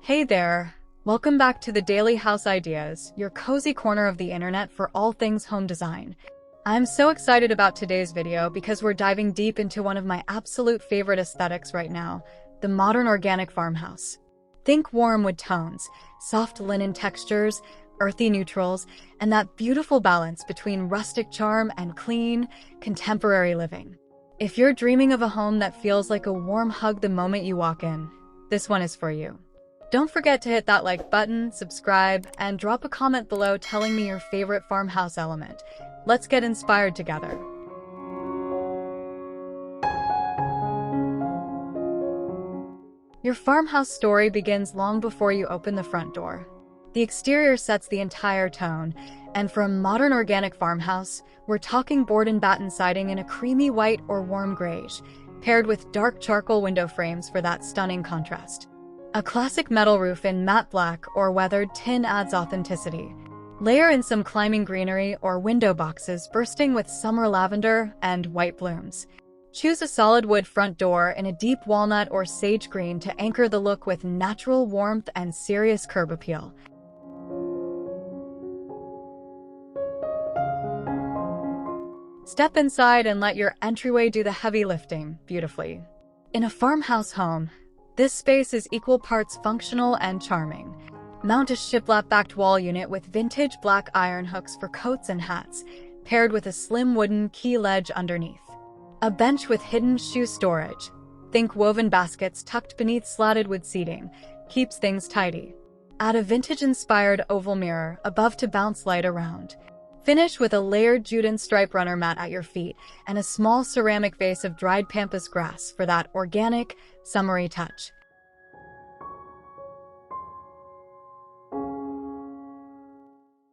Hey there! Welcome back to the Daily House Ideas, your cozy corner of the internet for all things home design. I'm so excited about today's video because we're diving deep into one of my absolute favorite aesthetics right now, the modern organic farmhouse. Think warm wood tones, soft linen textures, earthy neutrals, and that beautiful balance between rustic charm and clean, contemporary living. If you're dreaming of a home that feels like a warm hug the moment you walk in, this one is for you. Don't forget to hit that like button, subscribe, and drop a comment below telling me your favorite farmhouse element. Let's get inspired together. Your farmhouse story begins long before you open the front door. The exterior sets the entire tone, and for a modern organic farmhouse, we're talking board-and-batten siding in a creamy white or warm grayish, paired with dark charcoal window frames for that stunning contrast. A classic metal roof in matte black or weathered tin adds authenticity. Layer in some climbing greenery or window boxes bursting with summer lavender and white blooms. Choose a solid wood front door in a deep walnut or sage green to anchor the look with natural warmth and serious curb appeal. Step inside and let your entryway do the heavy lifting beautifully. In a farmhouse home, this space is equal parts functional and charming. Mount a shiplap-backed wall unit with vintage black iron hooks for coats and hats, paired with a slim wooden key ledge underneath. A bench with hidden shoe storage, think woven baskets tucked beneath slatted wood seating, keeps things tidy. Add a vintage-inspired oval mirror above to bounce light around. Finish with a layered jute and stripe runner mat at your feet and a small ceramic vase of dried pampas grass for that organic, summery touch.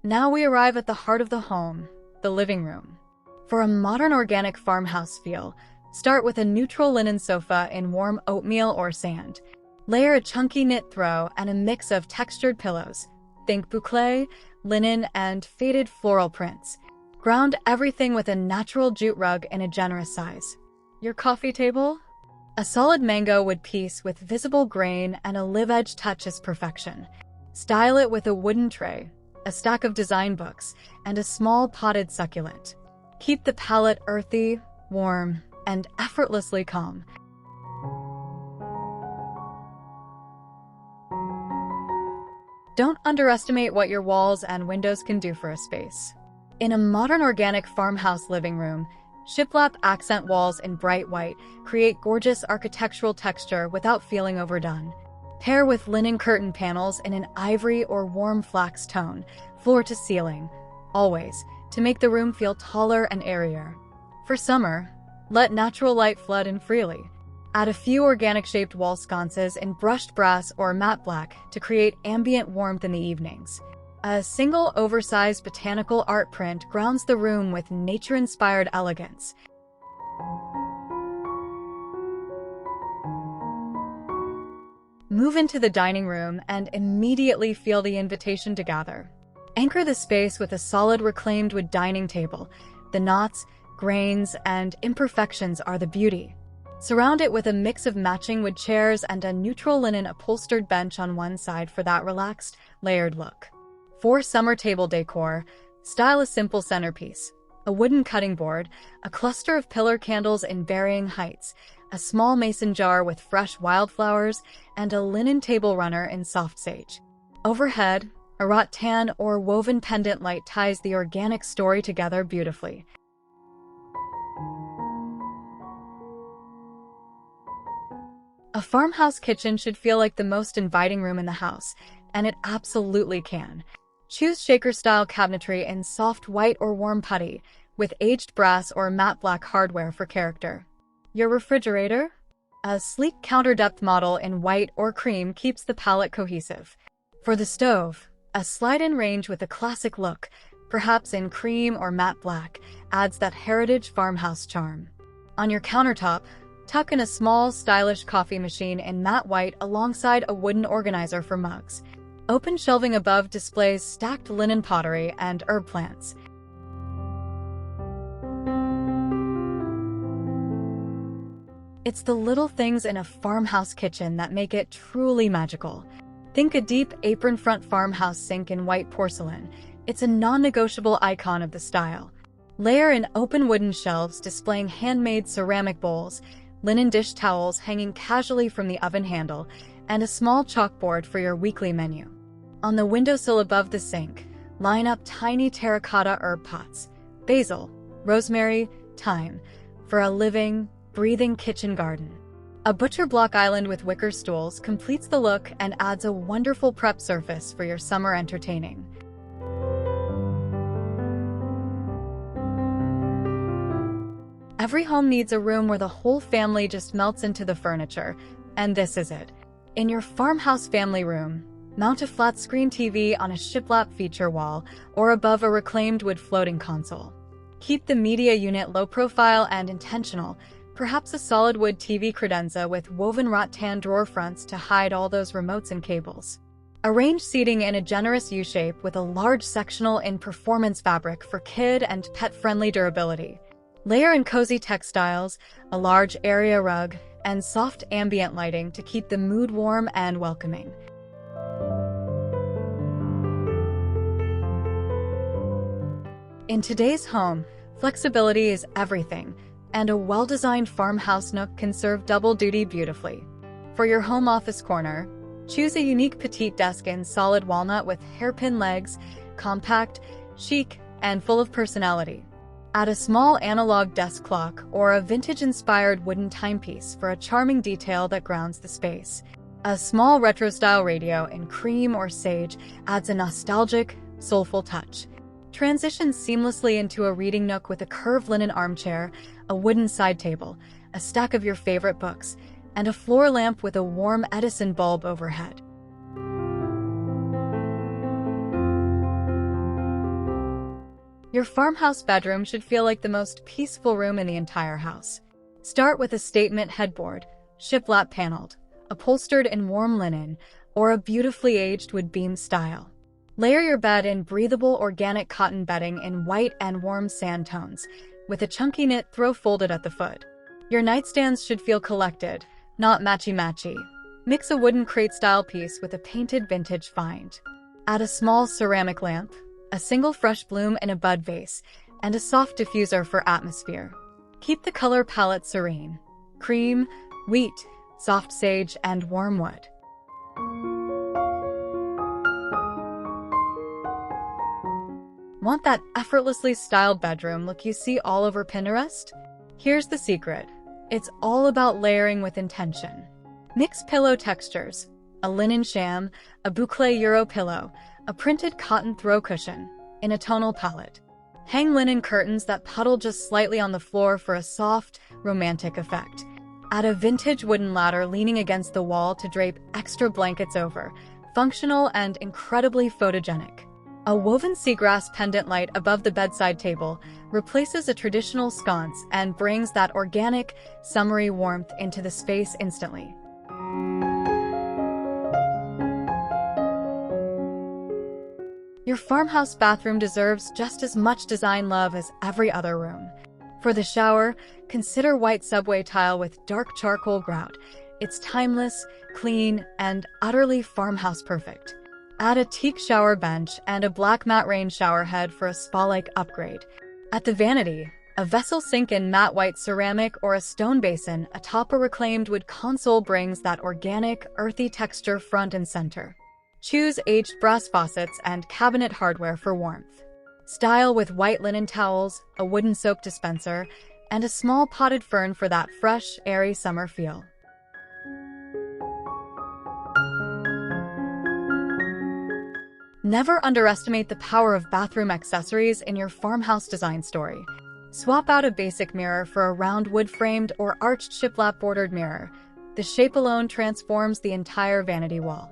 Now we arrive at the heart of the home, the living room. For a modern organic farmhouse feel, start with a neutral linen sofa in warm oatmeal or sand. Layer a chunky knit throw and a mix of textured pillows. Think boucle, linen, and faded floral prints. Ground everything with a natural jute rug in a generous size. Your coffee table? A solid mango wood piece with visible grain and a live-edge touch is perfection. Style it with a wooden tray, a stack of design books, and a small potted succulent. Keep the palette earthy, warm, and effortlessly calm. Don't underestimate what your walls and windows can do for a space. In a modern organic farmhouse living room, shiplap accent walls in bright white create gorgeous architectural texture without feeling overdone. Pair with linen curtain panels in an ivory or warm flax tone, floor to ceiling, always, to make the room feel taller and airier. For summer, let natural light flood in freely. Add a few organic-shaped wall sconces in brushed brass or matte black to create ambient warmth in the evenings. A single oversized botanical art print grounds the room with nature-inspired elegance. Move into the dining room and immediately feel the invitation to gather. Anchor the space with a solid reclaimed wood dining table. The knots, grains, and imperfections are the beauty. Surround it with a mix of matching wood chairs and a neutral linen upholstered bench on one side for that relaxed, layered look. For summer table decor, style a simple centerpiece, a wooden cutting board, a cluster of pillar candles in varying heights, a small mason jar with fresh wildflowers, and a linen table runner in soft sage. Overhead, a rattan or woven pendant light ties the organic story together beautifully. A farmhouse kitchen should feel like the most inviting room in the house, and it absolutely can. Choose shaker-style cabinetry in soft white or warm putty, with aged brass or matte black hardware for character. Your refrigerator? A sleek counter-depth model in white or cream keeps the palette cohesive. For the stove, a slide-in range with a classic look, perhaps in cream or matte black, adds that heritage farmhouse charm. On your countertop, tuck in a small, stylish coffee machine in matte white alongside a wooden organizer for mugs. Open shelving above displays stacked linen pottery and herb plants. It's the little things in a farmhouse kitchen that make it truly magical. Think a deep apron front farmhouse sink in white porcelain. It's a non-negotiable icon of the style. Layer in open wooden shelves displaying handmade ceramic bowls, linen dish towels hanging casually from the oven handle, and a small chalkboard for your weekly menu. On the windowsill above the sink, line up tiny terracotta herb pots, basil, rosemary, thyme, for a living, breathing kitchen garden. A butcher block island with wicker stools completes the look and adds a wonderful prep surface for your summer entertaining. Every home needs a room where the whole family just melts into the furniture, and this is it. In your farmhouse family room, mount a flat-screen TV on a shiplap feature wall or above a reclaimed wood floating console. Keep the media unit low-profile and intentional, perhaps a solid wood TV credenza with woven rattan drawer fronts to hide all those remotes and cables. Arrange seating in a generous U-shape with a large sectional in performance fabric for kid and pet-friendly durability. Layer in cozy textiles, a large area rug, and soft ambient lighting to keep the mood warm and welcoming. In today's home, flexibility is everything, and a well-designed farmhouse nook can serve double duty beautifully. For your home office corner, choose a unique petite desk in solid walnut with hairpin legs, compact, chic, and full of personality. Add a small analog desk clock or a vintage-inspired wooden timepiece for a charming detail that grounds the space. A small retro-style radio in cream or sage adds a nostalgic, soulful touch. Transition seamlessly into a reading nook with a curved linen armchair, a wooden side table, a stack of your favorite books, and a floor lamp with a warm Edison bulb overhead. Your farmhouse bedroom should feel like the most peaceful room in the entire house. Start with a statement headboard, shiplap paneled, upholstered in warm linen, or a beautifully aged wood beam style. Layer your bed in breathable organic cotton bedding in white and warm sand tones, with a chunky knit throw folded at the foot. Your nightstands should feel collected, not matchy-matchy. Mix a wooden crate-style piece with a painted vintage find. Add a small ceramic lamp, a single fresh bloom in a bud vase, and a soft diffuser for atmosphere. Keep the color palette serene: cream, wheat, soft sage, and warm wood. Want that effortlessly styled bedroom look you see all over Pinterest? Here's the secret. It's all about layering with intention. Mix pillow textures: a linen sham, a boucle Euro pillow, a printed cotton throw cushion, in a tonal palette. Hang linen curtains that puddle just slightly on the floor for a soft, romantic effect. Add a vintage wooden ladder leaning against the wall to drape extra blankets over, functional and incredibly photogenic. A woven seagrass pendant light above the bedside table replaces a traditional sconce and brings that organic, summery warmth into the space instantly. Your farmhouse bathroom deserves just as much design love as every other room. For the shower, consider white subway tile with dark charcoal grout. It's timeless, clean, and utterly farmhouse perfect. Add a teak shower bench and a black matte rain shower head for a spa-like upgrade. At the vanity, a vessel sink in matte white ceramic or a stone basin atop a reclaimed wood console brings that organic, earthy texture front and center. Choose aged brass faucets and cabinet hardware for warmth. Style with white linen towels, a wooden soap dispenser, and a small potted fern for that fresh, airy summer feel. Never underestimate the power of bathroom accessories in your farmhouse design story. Swap out a basic mirror for a round wood-framed or arched shiplap-bordered mirror. The shape alone transforms the entire vanity wall.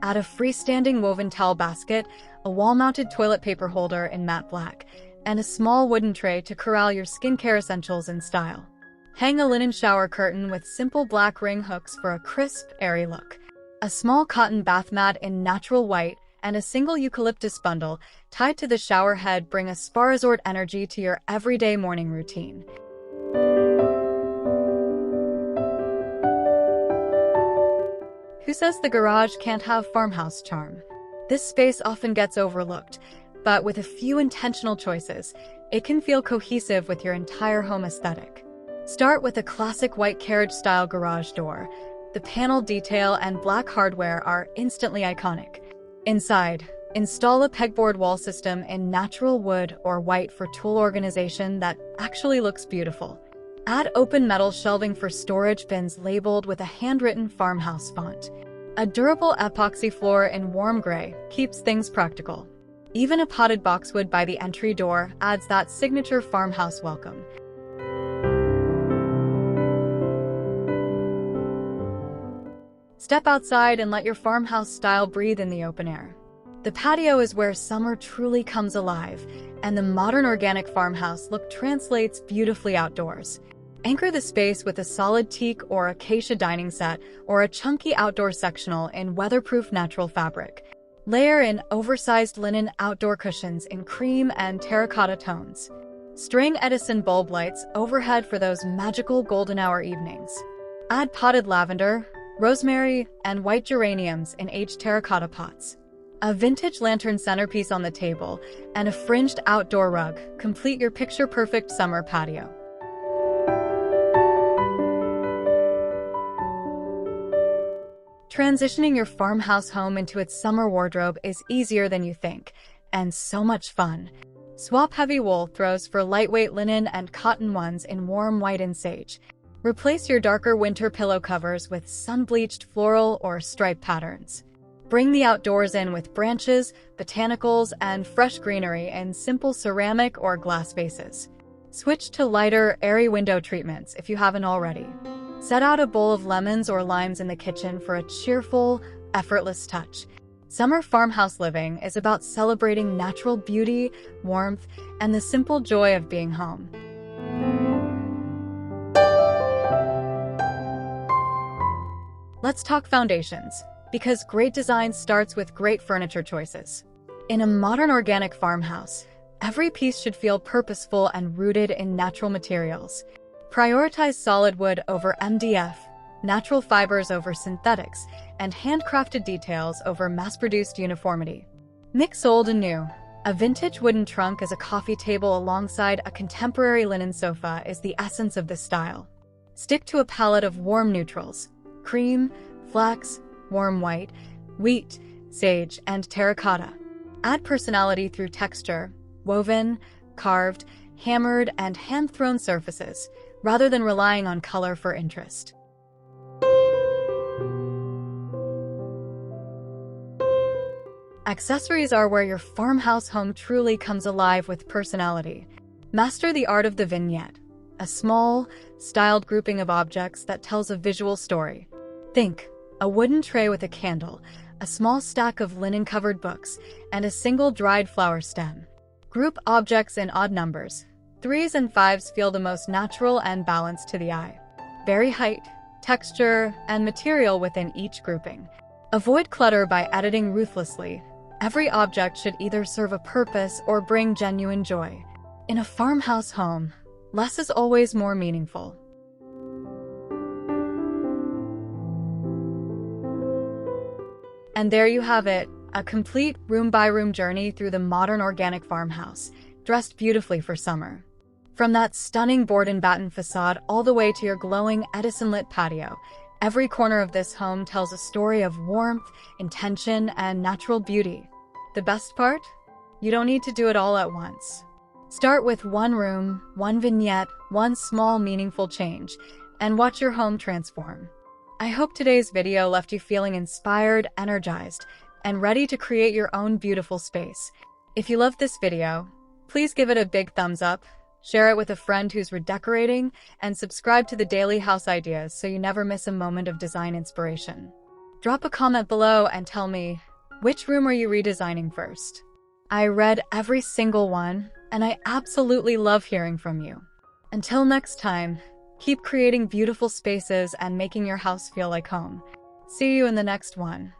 Add a freestanding woven towel basket, a wall-mounted toilet paper holder in matte black, and a small wooden tray to corral your skincare essentials in style. Hang a linen shower curtain with simple black ring hooks for a crisp, airy look. A small cotton bath mat in natural white and a single eucalyptus bundle tied to the shower head bring a spa resort energy to your everyday morning routine. Who says the garage can't have farmhouse charm? This space often gets overlooked, but with a few intentional choices, it can feel cohesive with your entire home aesthetic. Start with a classic white carriage-style garage door. The panel detail and black hardware are instantly iconic. Inside, install a pegboard wall system in natural wood or white for tool organization that actually looks beautiful. Add open metal shelving for storage bins labeled with a handwritten farmhouse font. A durable epoxy floor in warm gray keeps things practical. Even a potted boxwood by the entry door adds that signature farmhouse welcome. Step outside and let your farmhouse style breathe in the open air. The patio is where summer truly comes alive, and the modern organic farmhouse look translates beautifully outdoors. Anchor the space with a solid teak or acacia dining set or a chunky outdoor sectional in weatherproof natural fabric. Layer in oversized linen outdoor cushions in cream and terracotta tones. String Edison bulb lights overhead for those magical golden hour evenings. Add potted lavender, rosemary, and white geraniums in aged terracotta pots. A vintage lantern centerpiece on the table and a fringed outdoor rug complete your picture-perfect summer patio. Transitioning your farmhouse home into its summer wardrobe is easier than you think, and so much fun. Swap heavy wool throws for lightweight linen and cotton ones in warm white and sage. Replace your darker winter pillow covers with sun-bleached floral or stripe patterns. Bring the outdoors in with branches, botanicals, and fresh greenery in simple ceramic or glass vases. Switch to lighter, airy window treatments if you haven't already. Set out a bowl of lemons or limes in the kitchen for a cheerful, effortless touch. Summer farmhouse living is about celebrating natural beauty, warmth, and the simple joy of being home. Let's talk foundations, because great design starts with great furniture choices. In a modern organic farmhouse, every piece should feel purposeful and rooted in natural materials. Prioritize solid wood over MDF, natural fibers over synthetics, and handcrafted details over mass-produced uniformity. Mix old and new. A vintage wooden trunk as a coffee table alongside a contemporary linen sofa is the essence of this style. Stick to a palette of warm neutrals: cream, flax, warm white, wheat, sage, and terracotta. Add personality through texture, woven, carved, hammered, and hand-thrown surfaces, rather than relying on color for interest. Accessories are where your farmhouse home truly comes alive with personality. Master the art of the vignette, a small, styled grouping of objects that tells a visual story. Think, a wooden tray with a candle, a small stack of linen-covered books, and a single dried flower stem. Group objects in odd numbers. 3s and 5s feel the most natural and balanced to the eye. Vary height, texture, and material within each grouping. Avoid clutter by editing ruthlessly. Every object should either serve a purpose or bring genuine joy. In a farmhouse home, less is always more meaningful. And there you have it, a complete room-by-room journey through the modern organic farmhouse, dressed beautifully for summer. From that stunning board-and-batten facade all the way to your glowing Edison-lit patio, every corner of this home tells a story of warmth, intention, and natural beauty. The best part? You don't need to do it all at once. Start with one room, one vignette, one small meaningful change, and watch your home transform. I hope today's video left you feeling inspired, energized, and ready to create your own beautiful space. If you loved this video, please give it a big thumbs up, share it with a friend who's redecorating, and subscribe to the Daily House Ideas so you never miss a moment of design inspiration. Drop a comment below and tell me, which room are you redesigning first? I read every single one, and I absolutely love hearing from you. Until next time, keep creating beautiful spaces and making your house feel like home. See you in the next one.